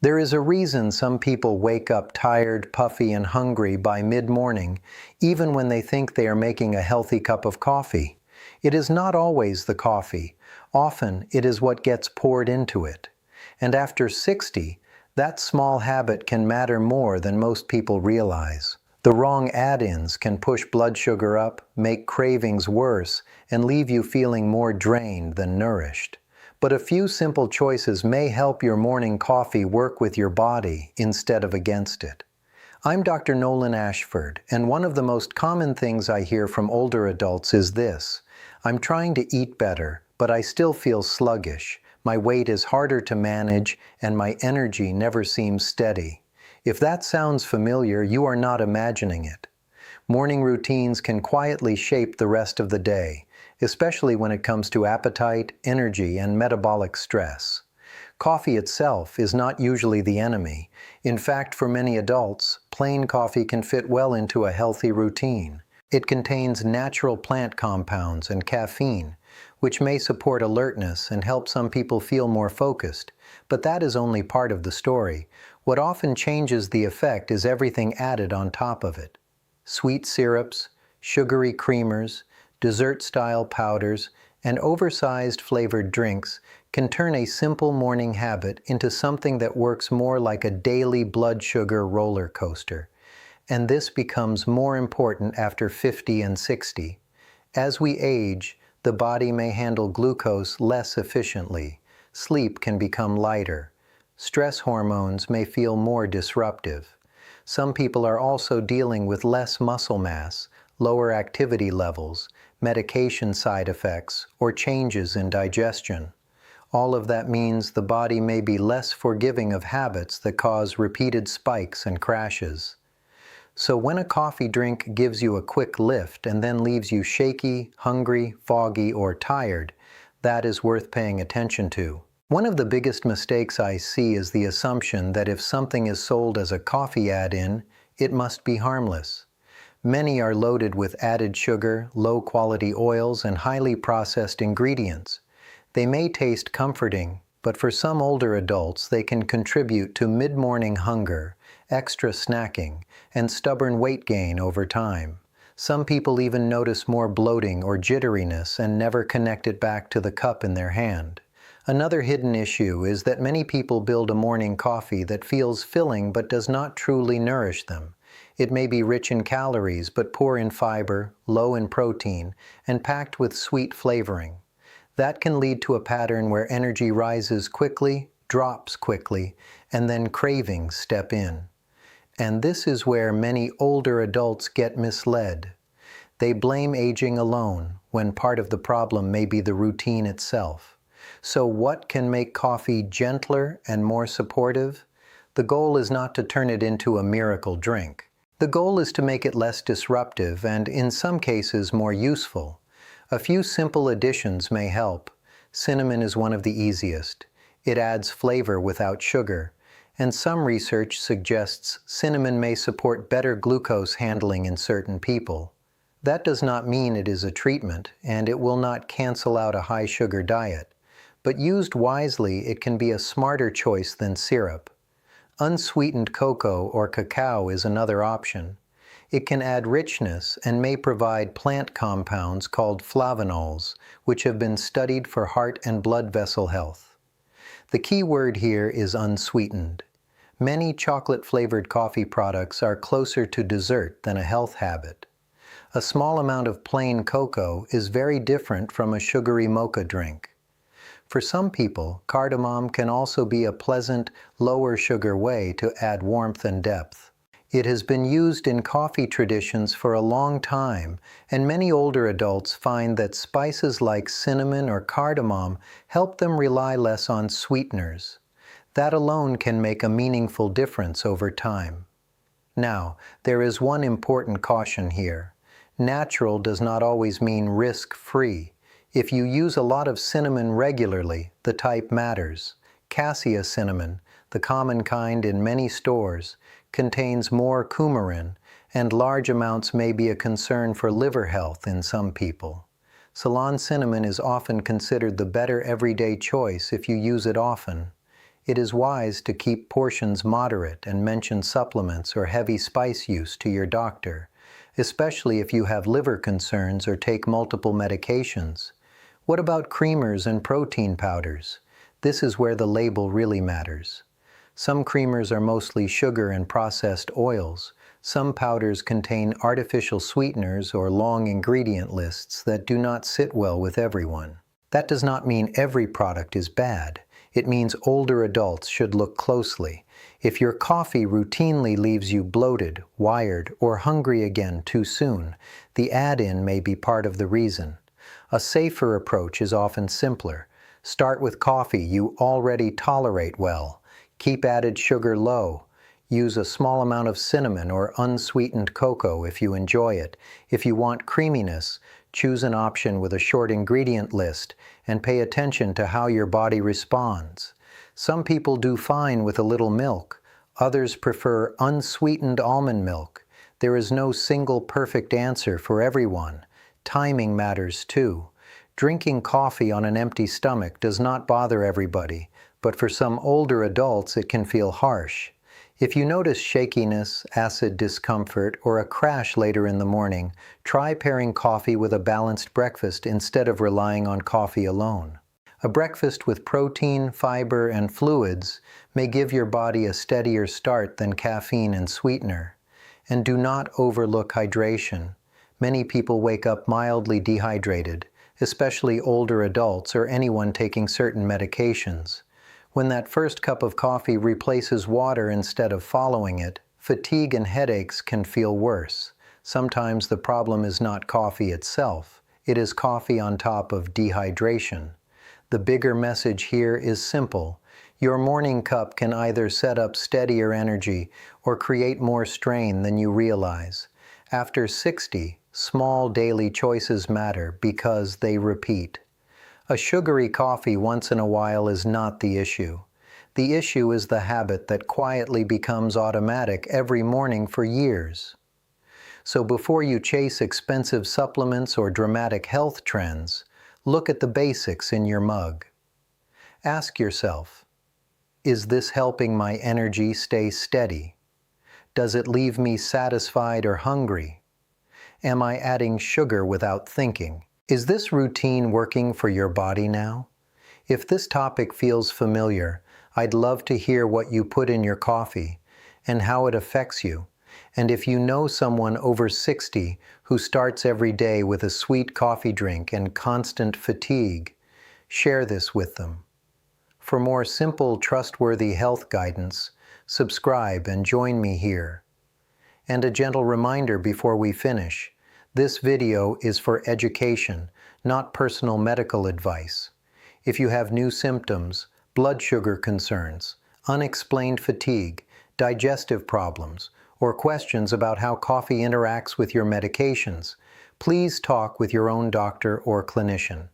There is a reason some people wake up tired, puffy, and hungry by mid-morning, even when they think they are making a healthy cup of coffee. It is not always the coffee. Often, it is what gets poured into it. And after 60, that small habit can matter more than most people realize. The wrong add-ins can push blood sugar up, make cravings worse, and leave you feeling more drained than nourished. But a few simple choices may help your morning coffee work with your body instead of against it. I'm Dr. Nolan Ashford, and one of the most common things I hear from older adults is this: I'm trying to eat better, but I still feel sluggish. My weight is harder to manage, and my energy never seems steady. If that sounds familiar, you are not imagining it. Morning routines can quietly shape the rest of the day, especially when it comes to appetite, energy, and metabolic stress. Coffee itself is not usually the enemy. In fact, for many adults, plain coffee can fit well into a healthy routine. It contains natural plant compounds and caffeine, which may support alertness and help some people feel more focused. But that is only part of the story. What often changes the effect is everything added on top of it. Sweet syrups, sugary creamers, dessert-style powders, and oversized flavored drinks can turn a simple morning habit into something that works more like a daily blood sugar roller coaster. And this becomes more important after 50 and 60. As we age, the body may handle glucose less efficiently. Sleep can become lighter. Stress hormones may feel more disruptive. Some people are also dealing with less muscle mass, lower activity levels, medication side effects, or changes in digestion. All of that means the body may be less forgiving of habits that cause repeated spikes and crashes. So when a coffee drink gives you a quick lift and then leaves you shaky, hungry, foggy, or tired, that is worth paying attention to. One of the biggest mistakes I see is the assumption that if something is sold as a coffee add-in, it must be harmless. Many are loaded with added sugar, low-quality oils, and highly processed ingredients. They may taste comforting, but for some older adults, they can contribute to mid-morning hunger, extra snacking, and stubborn weight gain over time. Some people even notice more bloating or jitteriness and never connect it back to the cup in their hand. Another hidden issue is that many people build a morning coffee that feels filling but does not truly nourish them. It may be rich in calories but poor in fiber, low in protein, and packed with sweet flavoring. That can lead to a pattern where energy rises quickly, drops quickly, and then cravings step in. And this is where many older adults get misled. They blame aging alone, when part of the problem may be the routine itself. So what can make coffee gentler and more supportive? The goal is not to turn it into a miracle drink. The goal is to make it less disruptive and, in some cases, more useful. A few simple additions may help. Cinnamon is one of the easiest. It adds flavor without sugar, and some research suggests cinnamon may support better glucose handling in certain people. That does not mean it is a treatment, and it will not cancel out a high-sugar diet. But used wisely, it can be a smarter choice than syrup. Unsweetened cocoa or cacao is another option. It can add richness and may provide plant compounds called flavonols, which have been studied for heart and blood vessel health. The key word here is unsweetened. Many chocolate-flavored coffee products are closer to dessert than a health habit. A small amount of plain cocoa is very different from a sugary mocha drink. For some people, cardamom can also be a pleasant, lower sugar way to add warmth and depth. It has been used in coffee traditions for a long time, and many older adults find that spices like cinnamon or cardamom help them rely less on sweeteners. That alone can make a meaningful difference over time. Now, there is one important caution here. Natural does not always mean risk-free. If you use a lot of cinnamon regularly, the type matters. Cassia cinnamon, the common kind in many stores, contains more coumarin, and large amounts may be a concern for liver health in some people. Ceylon cinnamon is often considered the better everyday choice if you use it often. It is wise to keep portions moderate and mention supplements or heavy spice use to your doctor, especially if you have liver concerns or take multiple medications. What about creamers and protein powders? This is where the label really matters. Some creamers are mostly sugar and processed oils. Some powders contain artificial sweeteners or long ingredient lists that do not sit well with everyone. That does not mean every product is bad. It means older adults should look closely. If your coffee routinely leaves you bloated, wired, or hungry again too soon, the add-in may be part of the reason. A safer approach is often simpler. Start with coffee you already tolerate well. Keep added sugar low. Use a small amount of cinnamon or unsweetened cocoa if you enjoy it. If you want creaminess, choose an option with a short ingredient list and pay attention to how your body responds. Some people do fine with a little milk. Others prefer unsweetened almond milk. There is no single perfect answer for everyone. Timing matters too. Drinking coffee on an empty stomach does not bother everybody, but for some older adults it can feel harsh. If you notice shakiness, acid discomfort, or a crash later in the morning, try pairing coffee with a balanced breakfast instead of relying on coffee alone. A breakfast with protein, fiber, and fluids may give your body a steadier start than caffeine and sweetener. And do not overlook hydration. Many people wake up mildly dehydrated, especially older adults or anyone taking certain medications. When that first cup of coffee replaces water instead of following it, fatigue and headaches can feel worse. Sometimes the problem is not coffee itself. It is coffee on top of dehydration. The bigger message here is simple. Your morning cup can either set up steadier energy or create more strain than you realize. After 60, small daily choices matter because they repeat. A sugary coffee once in a while is not the issue. The issue is the habit that quietly becomes automatic every morning for years. So before you chase expensive supplements or dramatic health trends, look at the basics in your mug. Ask yourself, is this helping my energy stay steady? Does it leave me satisfied or hungry? Am I adding sugar without thinking? Is this routine working for your body now? If this topic feels familiar, I'd love to hear what you put in your coffee and how it affects you. And if you know someone over 60 who starts every day with a sweet coffee drink and constant fatigue, share this with them. For more simple, trustworthy health guidance, subscribe and join me here. And a gentle reminder before we finish. This video is for education, not personal medical advice. If you have new symptoms, blood sugar concerns, unexplained fatigue, digestive problems, or questions about how coffee interacts with your medications, please talk with your own doctor or clinician.